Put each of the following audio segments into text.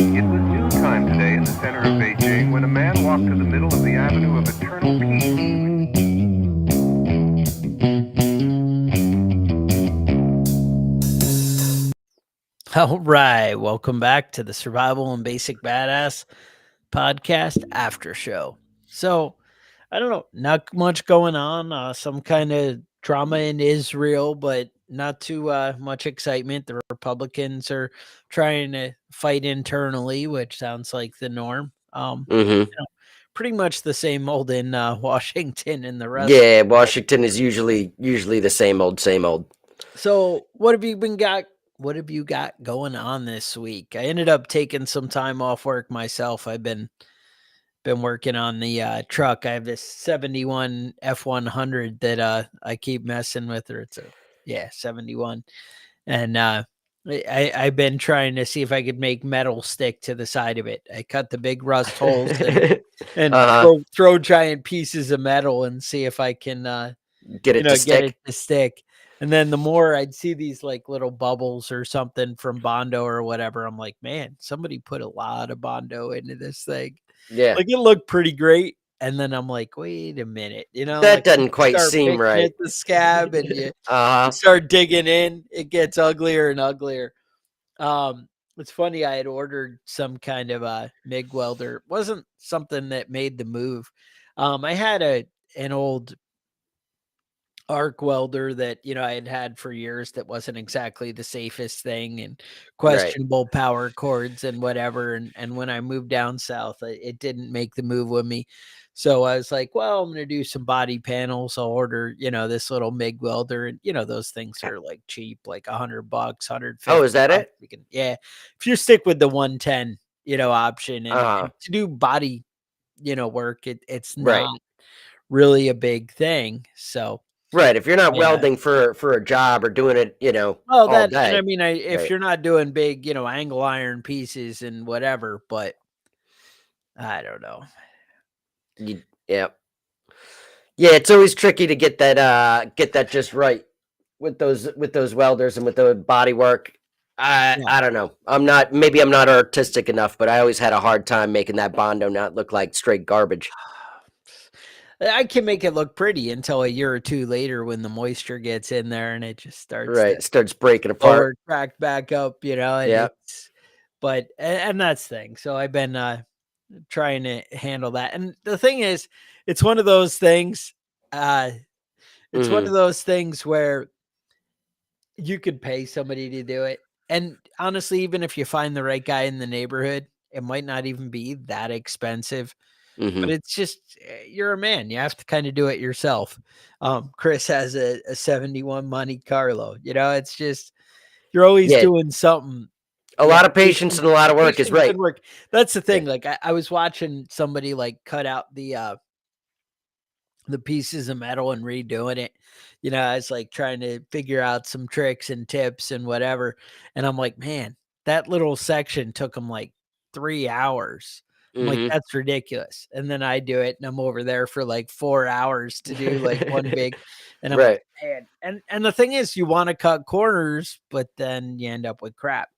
It was noontime today in the center of Beijing when a man walked to the middle of the Avenue of Eternal Peace. All right, welcome back to the Survival and Basic Badass podcast after show. So, I don't know, not much going on. Some kind of drama in Israel, but not too much excitement. The Republicans are trying to fight internally, which sounds like the norm. Mm-hmm. Pretty much the same old in Washington and the rest. Yeah, Washington is usually the same old, same old. So, what have you been got? What have you got going on this week? I ended up taking some time off work myself. I've been working on the truck. I have this 71 F100 that I keep messing with, or it's a 71, and I've been trying to see if I could make metal stick to the side of it. I cut the big rust holes and throw giant pieces of metal and see if I can Get it to get stick. it to stick. And then the more I'd see these like little bubbles or something from Bondo or whatever, I'm like, man, somebody put a lot of Bondo into this thing. Yeah, Like it looked pretty great. And then I'm like, wait a minute, that like doesn't quite start seem picking right. at the scab and you Uh-huh. start digging in, it gets uglier and uglier. It's funny, I had ordered some kind of a MIG welder. It wasn't something that made the move. I had an old arc welder that I had for years that wasn't exactly the safest thing and questionable power cords and whatever, and when I moved down south it didn't make the move with me. So I was like, well, I'm going to do some body panels. I'll order this little MIG welder, and those things are like cheap, like $100, $150. Oh, is that it? You can, if you stick with the 110 option, and Uh-huh. to do body work, it's Right. not really a big thing. So Right. If you're not yeah. welding for a job or doing it, Well, all that, day. and I mean, if Right. you're not doing big, angle iron pieces and whatever, but I don't know. Yeah. Yeah, it's always tricky to get that just right with those welders and with the body work. Yeah. I don't know. I'm not artistic enough, but I always had a hard time making that Bondo not look like straight garbage. I can make it look pretty until a year or two later when the moisture gets in there and it just starts Right. to Starts breaking apart. forward crack back up, and Yeah. and that's the thing. So I've been trying to handle that. And the thing is, it's one of those things, it's one of those things where you could pay somebody to do it. And honestly, even if you find the right guy in the neighborhood, it might not even be that expensive. Mm-hmm. But it's just you're a man. You have to kind of do it yourself. Chris has a 71 Monte Carlo. It's just you're always doing something. A lot of patience and a lot of work is right. Work. That's the thing. Like I was watching somebody like cut out the pieces of metal and redoing it. I was like trying to figure out some tricks and tips and whatever. And I'm like, man, that little section took him like 3 hours. I'm like, that's ridiculous. And then I do it and I'm over there for like 4 hours to do like one big, and I'm like, man. And the thing is, you want to cut corners, but then you end up with crap.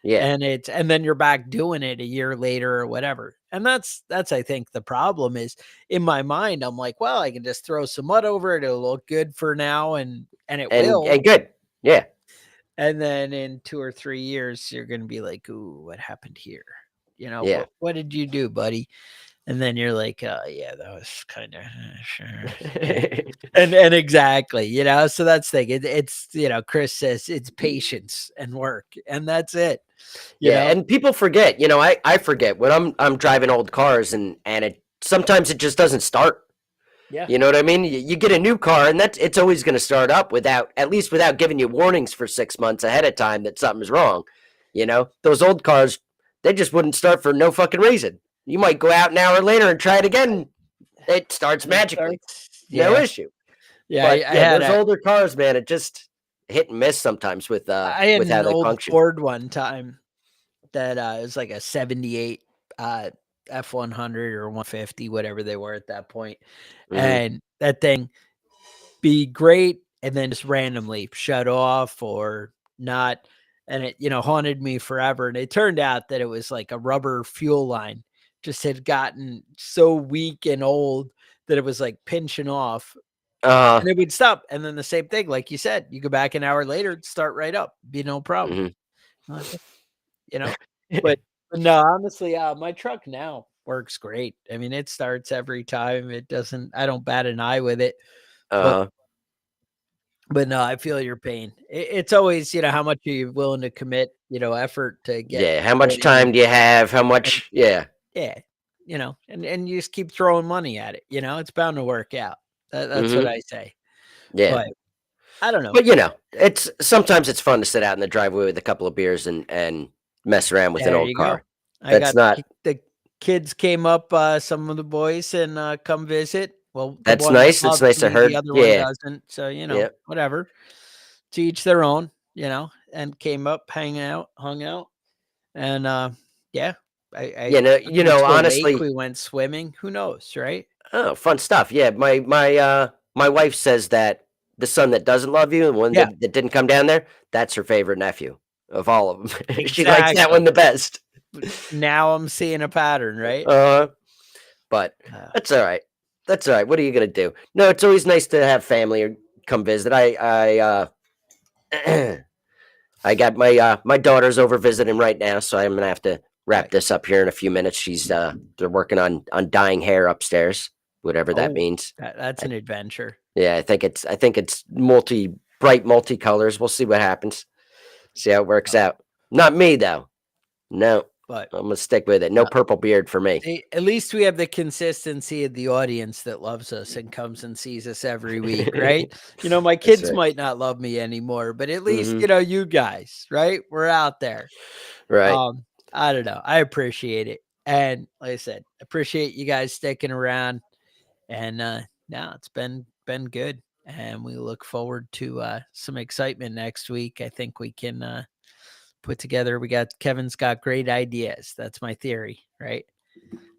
Yeah. And then you're back doing it a year later or whatever. And that's I think the problem is, in my mind, I'm like, well, I can just throw some mud over it. It'll look good for now, and it will. And good. Yeah. And then in 2 or 3 years, you're going to be like, ooh, what happened here? Yeah. What did you do, buddy? And then you're like, yeah, that was kind of sure. and exactly, so that's the thing. It's Chris says it's patience and work, and that's it. And people forget. I forget when I'm driving old cars, and it sometimes it just doesn't start. Yeah. You know what I mean? You get a new car, and it's always going to start up without giving you warnings for 6 months ahead of time that something's wrong. Those old cars, they just wouldn't start for no fucking reason. You might go out an hour later and try it again. It starts magically. No issue. Yeah, But I had those older cars, man, it just hit and miss sometimes with I had with how an they old function. Ford one time that it was like a 78 F100 or 150, whatever they were at that point. And that thing be great and then just randomly shut off or not. and it, haunted me forever. And it turned out that it was like a rubber fuel line just had gotten so weak and old that it was like pinching off and it would stop. And then the same thing, like you said, you go back an hour later, it'd start right up, be no problem. You know, but no, honestly, my truck now works great. I mean, it starts every time. I don't bat an eye with it. But no, I feel your pain. It's always, how much are you willing to commit, effort to get. Yeah. How much time do you have? How much? Yeah. Yeah. And you just keep throwing money at it. It's bound to work out. That's what I say. Yeah. But I don't know. But sometimes it's fun to sit out in the driveway with a couple of beers and mess around with an old car. The kids came up, some of the boys, and come visit. Well, that's nice. It's nice to hear. The other one doesn't. So, whatever. To each their own, and came up, hung out. And honestly, we went swimming. Who knows, right? Oh, fun stuff. Yeah. My wife says that the son that doesn't love you, and one that didn't come down there, that's her favorite nephew of all of them. Exactly. She likes that one the best. Now I'm seeing a pattern, right? But that's all right. That's all right. What are you gonna do? No, it's always nice to have family come visit. I got my daughter's over visiting right now, so I'm gonna have to wrap this up here in a few minutes. She's they're working on dyeing hair upstairs, whatever that means. That's an adventure. Yeah, I think it's bright multicolors. We'll see what happens. See how it works out. Not me though. No. But I'm gonna stick with it. No purple beard for me. At least we have the consistency of the audience that loves us and comes and sees us every week, right? My kids might not love me anymore, but at least you guys, right? We're out there, right? I don't know. I appreciate it, and like I said, appreciate you guys sticking around. And now it's been good, and we look forward to some excitement next week. I think we can. Put together. Kevin's got great ideas. That's my theory, right?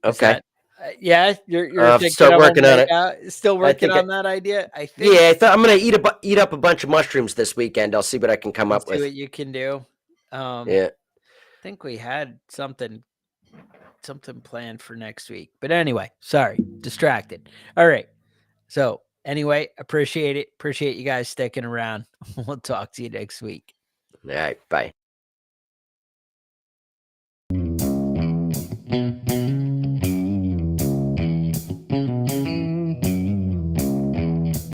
Okay. You're still working on it. Still working on that idea. I think. Yeah, I thought I'm gonna eat up a bunch of mushrooms this weekend. I'll see what I can come up with. See what you can do. Yeah. I think we had something planned for next week, but anyway, sorry, distracted. All right. So anyway, appreciate it. Appreciate you guys sticking around. We'll talk to you next week. All right. Bye.